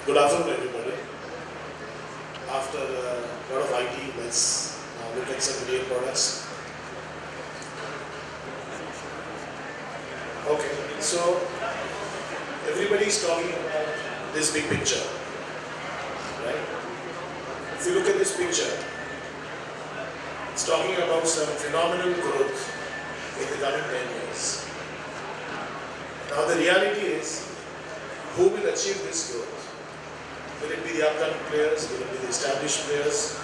Good afternoon, everybody. After a lot of IT, let's now look at some real products. Okay, so everybody is talking about this big picture, right? If you look at this picture, it's talking about some phenomenal growth in the coming 10 years. Now the reality is, who will achieve this growth? Will it be the upcoming players? Will it be the established players?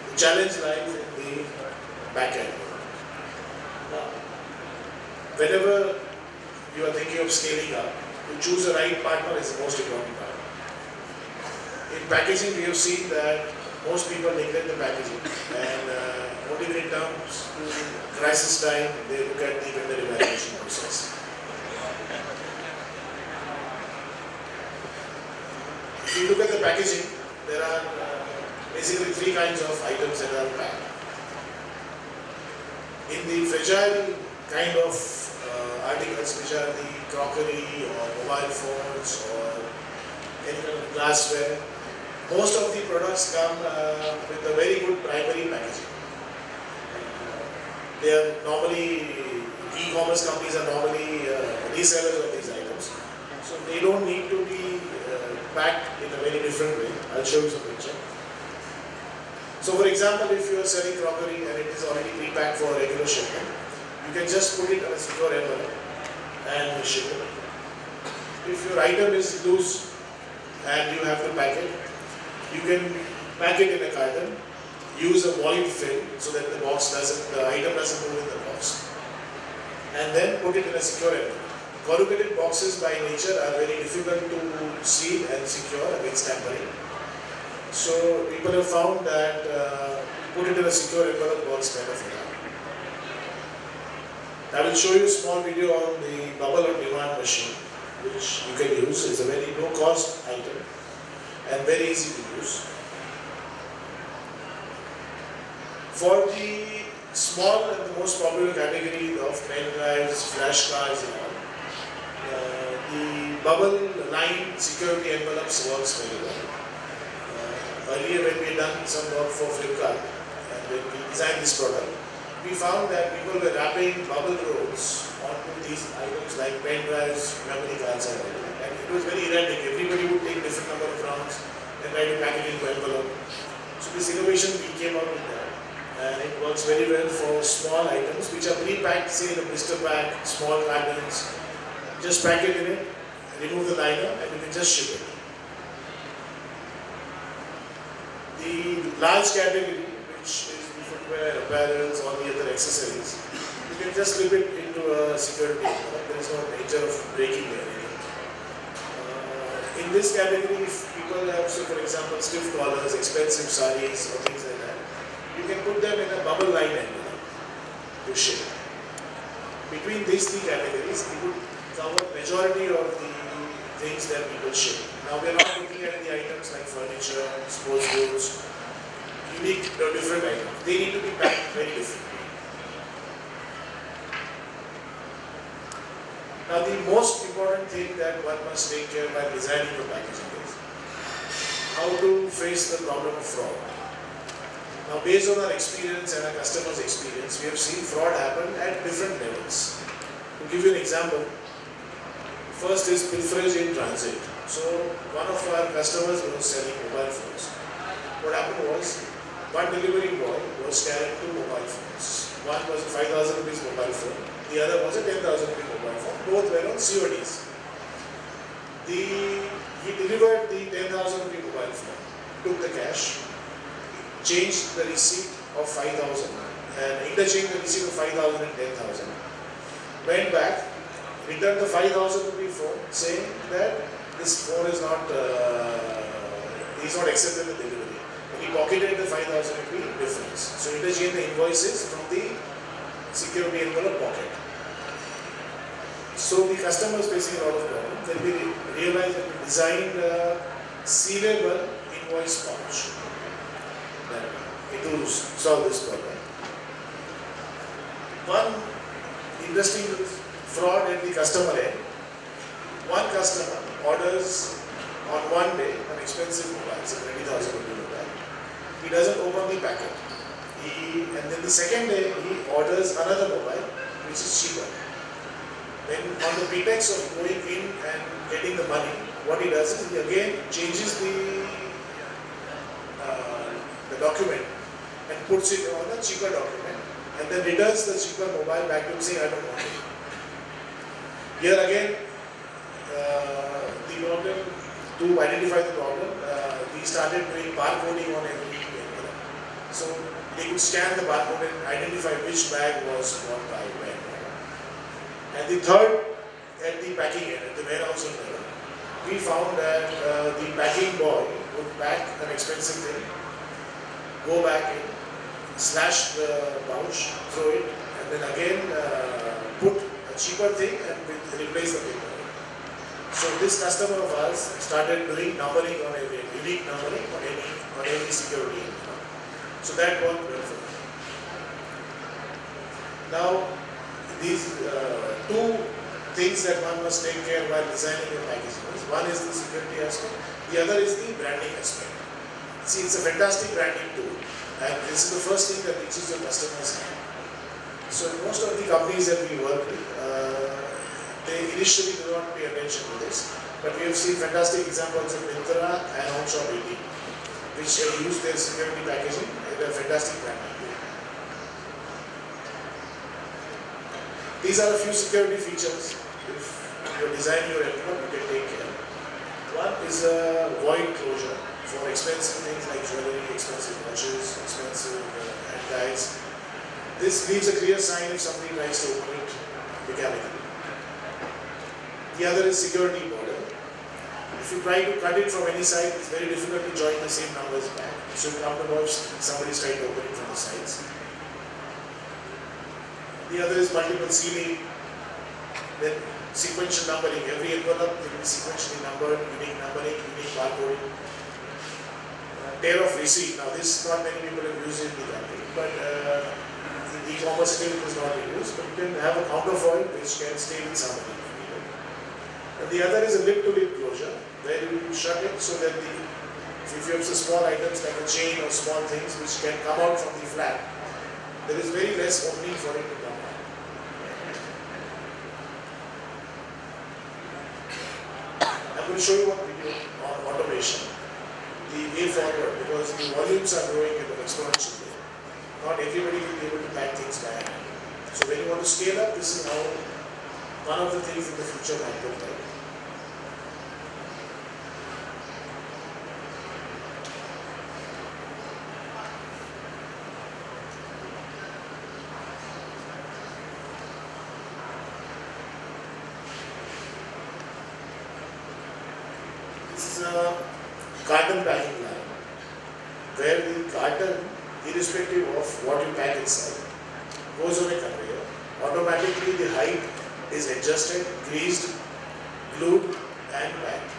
The challenge lies in the back end. Now, whenever you are thinking of scaling up, to choose the right partner is the most important part. In packaging, we have seen that most people neglect the packaging, and only when it comes to crisis time, they look at the vendor evaluation process. If you look at the packaging, there are basically three kinds of items that are packed. In the fragile kind of articles, which are the crockery or mobile phones or any kind of glassware, most of the products come with a very good primary packaging. They are normally, e-commerce companies are normally resellers of these items. So they don't need to be packed in a very different way. I'll show you some picture. So for example, if you are selling crockery and it is already pre-packed for regular shipment, you can just put it in a secure envelope and ship it. If your item is loose and you have to pack it, you can pack it in a carton, use a void fill so that the item doesn't move in the box, and then put it in a secure envelope. Corrugated boxes by nature are very difficult to seal and secure against tampering. So people have found that put it in a secure envelope works better for that. I will show you a small video on the bubble on demand machine, which you can use. It's a very low cost item and very easy to use. For the small and the most popular category of pen drives, flash cards and all, the bubble line security envelopes works very well. Earlier when we had done some work for Flipkart and when we designed this product, we found that people were wrapping bubble rolls onto these items like pen drives, memory cards and all. And it was very erratic. Everybody would take different number of rounds and try to pack it into envelope. So this innovation, we came out with that. And it works very well for small items which are pre-packed, say in a blister pack, small cartons. Just pack it in it, remove the liner, and you can just ship it. The large category, which is the footwear, apparels, all the other accessories, you can just slip it into a security envelope. There is no danger of breaking anything. In this category, if people have, so for example, stiff collars, expensive saris, or things like that, you can put them in a bubble line envelope to ship. Between these three categories, we could cover majority of the things that people ship. Now we are not looking at the items like furniture, sports goods, unique or different items. They need to be packed very differently. Now the most important thing that one must take care by designing the packaging is how to face the problem of fraud. Now based on our experience and our customers' experience, we have seen fraud happen at different levels. To give you an example, first is pilferage in transit. So one of our customers was selling mobile phones. What happened was, one delivery boy was carrying two mobile phones. One was a 5,000 rupees mobile phone, the other was a 10,000 rupees mobile phone. Both were on CODs. He delivered the 10,000 rupee mobile phone, took the cash, changed the receipt of 5,000 and interchanged the receipt of 5,000 and 10,000. Went back, returned the 5,000 rupee phone saying that this phone is not, he's not accepted the delivery. And he pocketed the 5,000 rupee difference. So interchanged the invoices from the security envelope pocket. So the customer is facing a lot of problems. Then we realized that we designed a sealable invoice pouch. It will solve this problem. One interesting fraud at the customer end. One customer orders on one day an expensive mobile, say 20,000 rupee mobile. He doesn't open the packet. And then the second day he orders another mobile which is cheaper. Then on the pretext of going in and getting the money, what he does is he again changes the document and puts it on a cheaper document and then returns the cheaper mobile back to him saying, I don't want it. Here again, the problem, to identify the problem, we started doing barcoding on every envelope. So they could scan the barcode and identify which bag was bought by when. And the third, at the packing end, at the warehousing level, we found that the packing boy would pack an expensive thing, go back in, slash the pouch, throw it, and then again put a cheaper thing and replace the paper. So this customer of ours started doing numbering on every, unique numbering on every security. So that worked well for them. Now, these two things that one must take care while designing your packaging. One is the security aspect, the other is the branding aspect. See, it's a fantastic branding tool, and this is the first thing that reaches your customers' hand. So most of the companies that we work with, they initially do not pay attention to this, but we have seen fantastic examples of Myntra and Homeshop 18, which use their security packaging in a fantastic branding tool. These are a few security features. If you design your envelope, you can take care. One is a void closure for expensive things like jewelry, expensive watches, expensive handbags. This leaves a clear sign if somebody tries to open it mechanically. The other is security border. If you try to cut it from any side, it's very difficult to join the same numbers back. So you come to know if somebody's trying to open it from the sides. The other is multiple sealing, then sequential numbering. Every envelope will be sequentially numbered, unique numbering, unique barcoding. Tear of receipt. Now this, not many people have used it in the country, but in eCommerce still it is not in use, but you can have a counterfoil which can stay with somebody. And the other is a lip-to-lip closure, where you shut it so that if you have some small items like a chain or small things which can come out from the flap, there is very less opening for it to come out. I'm going to show you one video on automation, the way forward, because the volumes are growing at an exponential rate. Not everybody will be able to pack things by hand. So when you want to scale up, this is how one of the things in the future might look like. This is a carton packing line, where the carton, irrespective of what you pack inside, goes on a conveyor. Automatically the height is adjusted, greased, glued and packed.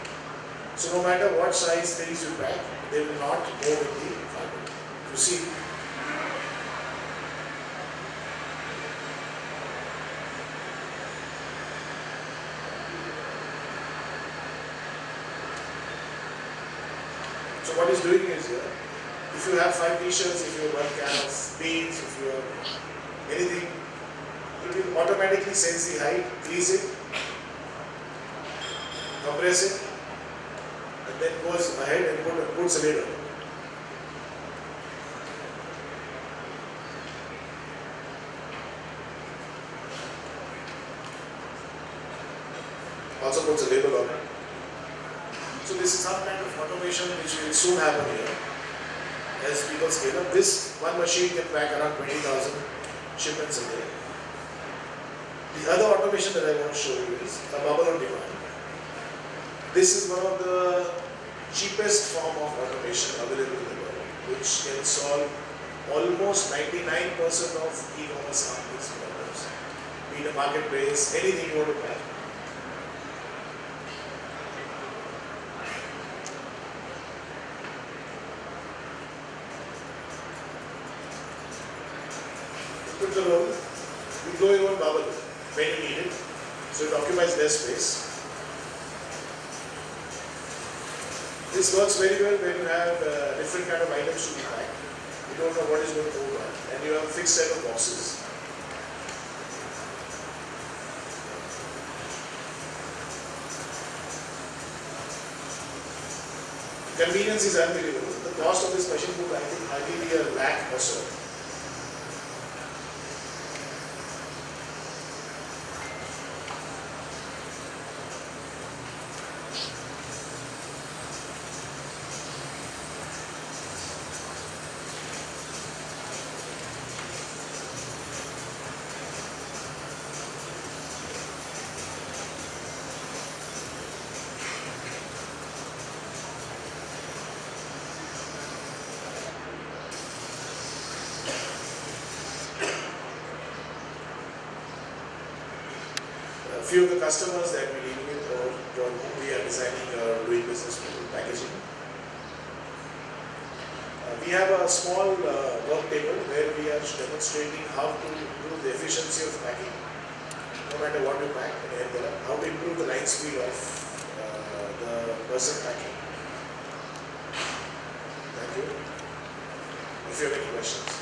So no matter what size things you pack, they will not go with the carton. You see, so what he's doing is here, if you have 5 t-shirts, if you have 1 can of beans, if you have anything, it will automatically sense the height, grease it, compress it, and then goes ahead and puts a lid on it. Also puts a label on it. So this is some kind of automation which will soon happen here as people scale up. This one machine can pack around 20,000 shipments a day. The other automation that I want to show you is a bubble on demand. This is one of the cheapest form of automation available in the world, which can solve almost 99% of e-commerce companies' problems. Be it a marketplace, anything you want to pack. Put the roll, you blow your own bubble when you need it, so it occupies less space. This works very well when you have different kind of items to be packed. You don't know what is going to go on, and you have a fixed set of boxes. Convenience is unbelievable. The cost of this machine would, I think, hardly be a lakh or so. A few of the customers that we're dealing with or for whom we are designing or doing business with packaging. We have a small work table where we are demonstrating how to improve the efficiency of packing, no matter what you pack in an envelope, how to improve the line speed of the person packing. Thank you. If you have any questions.